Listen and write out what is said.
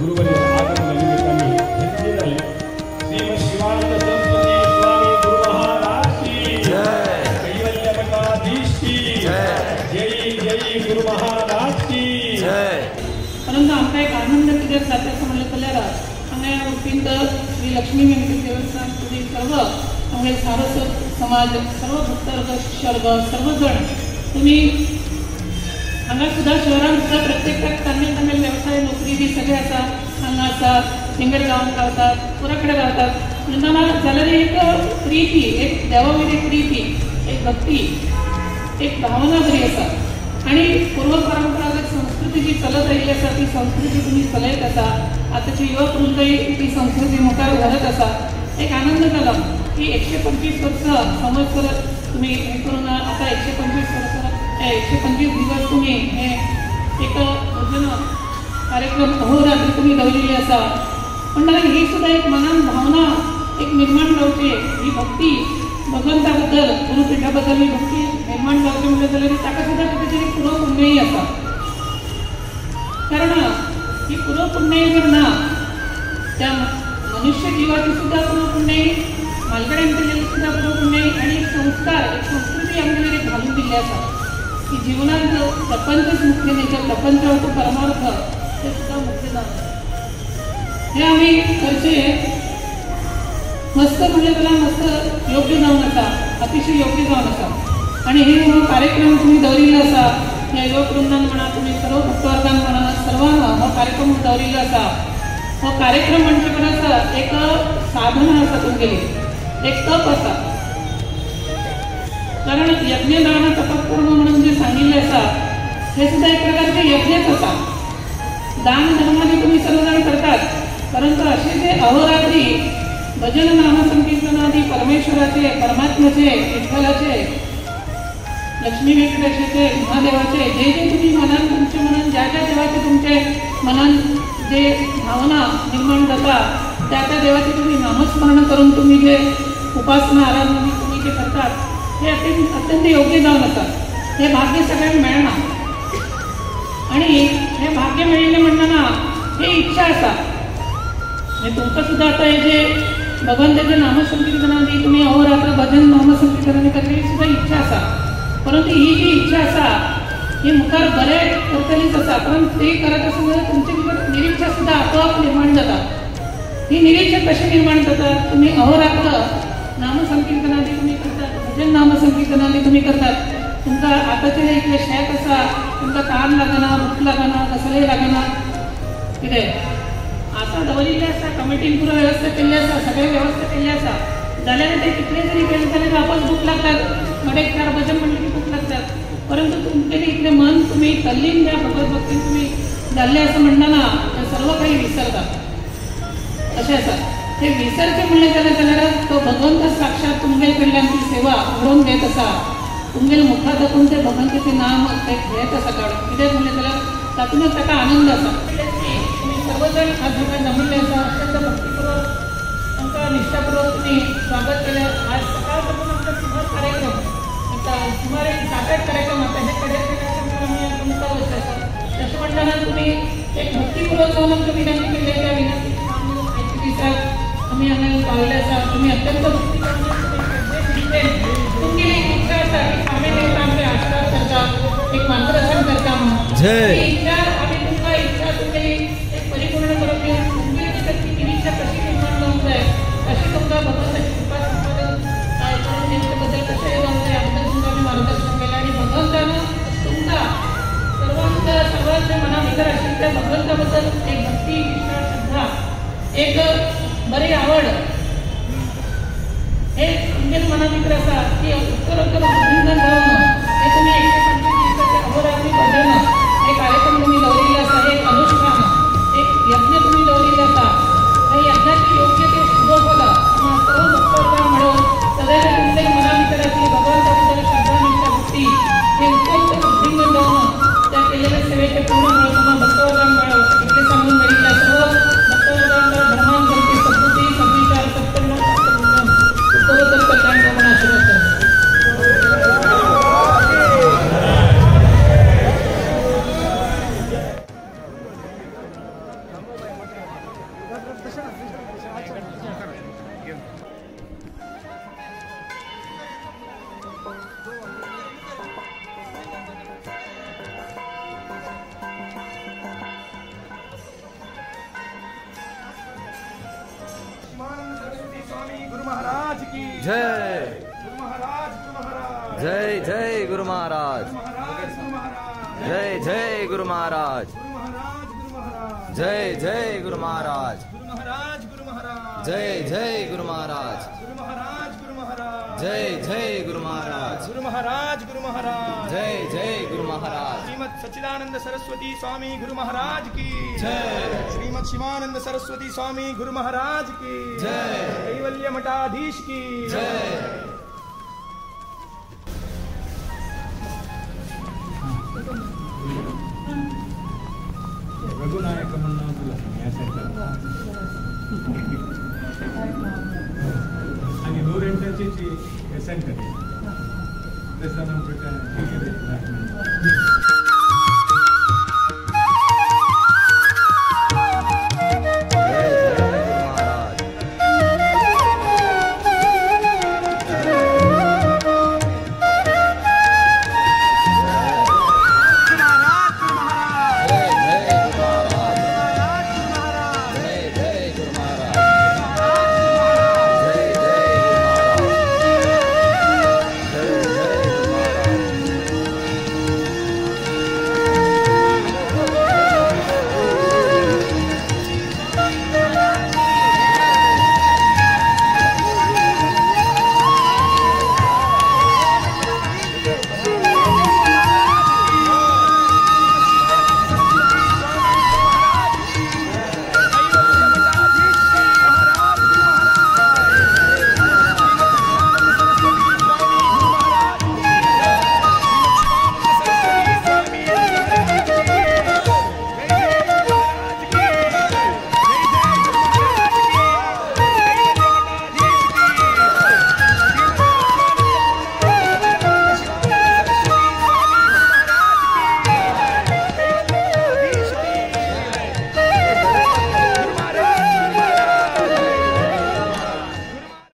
गुरुवर्य आगमनानिमित्ताने घेतले झाले। श्री शिवानंद संस्कृती स्वामी गुरु महाराज की जय, कैवल्य मठाधीश की जय, जय जय गुरु महाराज की जय। परंतु आमका एक आनंद कितें जाता असं म्हणलं जाल्यार हांगा रुपींत श्री लक्ष्मी व्यंकटेश देवस्थान तुझी सर्व आमगे सारस्वत समाज सर्व भक्तवर्ग शिष्यवर्ग सर्वजण तुम्ही हांगा सुद्धा शहरात सुद्धा प्रत्येकाक तांमेल तांमेल व्यवसाय नोकरी बी सगळे आसा हांगा आसा सिंगर गांवांत रावतात पुरा कडेन रावतात म्हणटना जाल्यार एक प्रिती एक देवा वयली प्रिती एक भक्ती एक भावना बरी आसा आणि पूर्व परंपरागत संस्कृती जी चलत आयिल्ली आसा ती संस्कृती तुम्ही चलयत आसा आताची युवा पिळगीय ती संस्कृती मुखार व्हरत आसा एक आनंद जालो की 125 वर्सां संवत्सर तुम्ही हे करून आता 125 वर्सां 125 दिवस तुम्ही हे एक भजन कार्यक्रम अहोरात्र तुम्ही दवरिल्ले आसा म्हणटना ही सुद्धा एक मनान भावना एक निर्माण जावची ही भक्ती भगवंता बद्दल गुरुपीठा बद्दल ही भक्ती निर्माण जावची म्हणजे जाल्यार ताका सुद्धा कितें तरी पुरो पुण्यय आसा कारण ही पुरो पुण्यय जर ना त्या मनुष्य जीवाची सुद्धा पुरो पुण्यय मालकड्यान केलेली सुद्धा पुरो पुण्यय आणि एक संस्कार एक संस्कृती आमगेर एक घालून दिल्ली आसा की जीवनात प्रपंचच मुख्य नाही तर प्रपंच होतो परमार्थ ते सुद्धा मुख्य जाता हे आम्ही करचे मस्त म्हणजे त्याला मस्त योग्य जावन आसा अतिशय योग्य जावन आसा आणि हे कार्यक्रम तुम्ही दवरिल्लो आसा या युवक वृंदान म्हणा तुम्ही सर्व भक्तवर्गान म्हणा सर्वांना हो कार्यक्रम दवरिल्लो आसा हो कार्यक्रम म्हणजे परस एक साधना आसा तुमगेली एक तप आसा कारण यज्ञ दान तपकर्म म्हणून जे सांगितले आसा हे सुद्धा एक प्रकारचे यज्ञच आसा दान धर्माने तुम्ही सर्वजण करतात परंतु असे जे अहोरात्री भजन नाम संकीर्तनादी परमेश्वराचे परमात्म्याचे विठ्ठलाचे लक्ष्मी व्यंकटेशाचे महादेवाचे जे जे तुम्ही मनात तुमच्या मनात ज्या ज्या देवाचे तुमचे मनात जे भावना निर्माण जाता त्या त्या देवाचे तुम्ही नामस्मरण करून तुम्ही जे उपासना आराधना तुम्ही जे करतात हे अत्यंत योग्य जावन आसा हे भाग्य सगळ्यांक मेळना आणि हे भाग्य मेळिल्लें म्हणटना हे इच्छा आसा म्हणजे तुमकां सुद्धा आता हे जे भगवंताचे नामसंकीर्तनादी तुम्ही अहोरात्र भजन नामसंकीर्तनादी करतली सुद्धा इच्छा आसा परंतु ही जी इच्छा आसा ही मुखार बरे करतलीच आसा पण ते करत आसतना तुमचे भितर निरीक्षा सुद्धा आपोआप निर्माण जाता ही निरीक्षा कशी निर्माण जाता तुम्ही अहोरात्र नामसंकीर्तनादी तुम्ही करतात भजन नामसंकीर्तनादी तुम्ही करतात तुमकां आतांचे इतले शेत आसा तुमकां ताण लागना भूक लागना कसलेय लागना कितें आतां दवरिल्लें आसा कमिटीन पुरो वेवस्था केल्ली आसा सगळे वेवस्था केल्ली आसा जाल्यार ते कितले जरी केले जाल्यार वापस भूक लागतात मडेक चार भजन म्हणले की भूक लागतात परंतु तुमचें इतलें मन तुम्ही तल्लीन त्या भगवत भक्तीन तुम्ही जाल्ले असं म्हणटना ते सर्व काही विसरतात अशें आसा ते विसरचे म्हणले जाल्यार तो भगवंत साक्षात तुमगे कडल्यान ती सेवा घडोवन घेत आसा तुमगे मुखार दाखोवन ते भगवंताचें नाम ते घेत आसा काडून कित्याक म्हणले जाल्यार तातूंतच ताका आनंद आसा तुम्ही सर्वजण आज हांगा जमिल्ले आसा अत्यंत भक्तीपूर्वक तांकां निश्ठापूर्वक तुम्ही स्वागत केलें आज सकाळ पासून आमचो सुमार कार्यक्रम आता सुमार एक 7-8 कार्यक्रम आता हे कार्यक्रम आमी तुमकां वचत आसा तशें म्हणटना तुमी एक भक्तीपूर्वक जावन आमकां विनंती केल्ली त्या विनंतीची आयच्या दिसाक आमी हांगा पावले आसा तुमी अत्यंत भक्ती करून तुमगेली एक इच्छा आसा की स्वामी देवता आमचे आशीर्वाद करता एक मार्गदर्शन करता म्हणून जय इच्छा आमी तुमकां इच्छा तुमगेली एक परिपूर्ण करूंक घेवन तुमगेली भितर ती निरीक्षा कशी निर्माण जावंक जाय कशी तुमकां भगवंताची कृपा संपादन काय करून तेंचे बद्दल कशें येवंक जाय हांगा तुमकां आमी मार्गदर्शन केलें आनी भगवंतान तुमकां सर्वांच्या मना भितर आशिल्ल्या त्या भगवंता बद्दल एक भक्ती विश्वास श्रद्धा एक बरी आवड हे तुमच्या मना भितर आसा ती उत्तरोत्तर वृद्धिंगत जावन हे तुमी 125 दिवसाचे अहोरात्री भजन हे कार्यक्रम तुम्ही दवरिल्ले आसा एक अनुष्ठान एक यज्ञ तुम्ही दवरिल्ले आसा हे यज्ञाचे योग्य ते शुभफल सर्व भक्तवर्गांक मेळून सदैव तुमच्या मना भितर आसली भगवंता बद्दल श्रद्धा निष्ठा भक्ती हे उत्तरोत्तर वृद्धिंगत जावन त्या केलेल्या सेवेचे पूर्ण फळ तुम्हाला भक्तवर्गांक मेळो इतले सांगून मेळिल्ल्या सर्व भक्तवर्गांक धर्मान करते सद्बुद्धी सद्विचार सत्कर्म उत्तरोत्तर कल्याण म्हणून आशीर्वाद करतो सरस्वती स्वामी गुरु महाराज की जय गुरु महाराज जय जय गुरु महाराज गुरु महाराज जय जय गुरु महाराज जय जय गुरु महाराज गुरु महाराज जय जय गुरु महाराज गुरु महाराज जय जय गुरु महाराज गुरु महाराज जय जय गुरु महाराज श्रीमद सच्चिदानंद सरस्वती स्वामी गुरु महाराज की जय श्रीमद शिवानंद सरस्वती स्वामी गुरु महाराज की जय कैवल्य मठाधीश की जय रघुनायक म्हणणं तुला आणि 100 सेंटर त्याच्यानंतर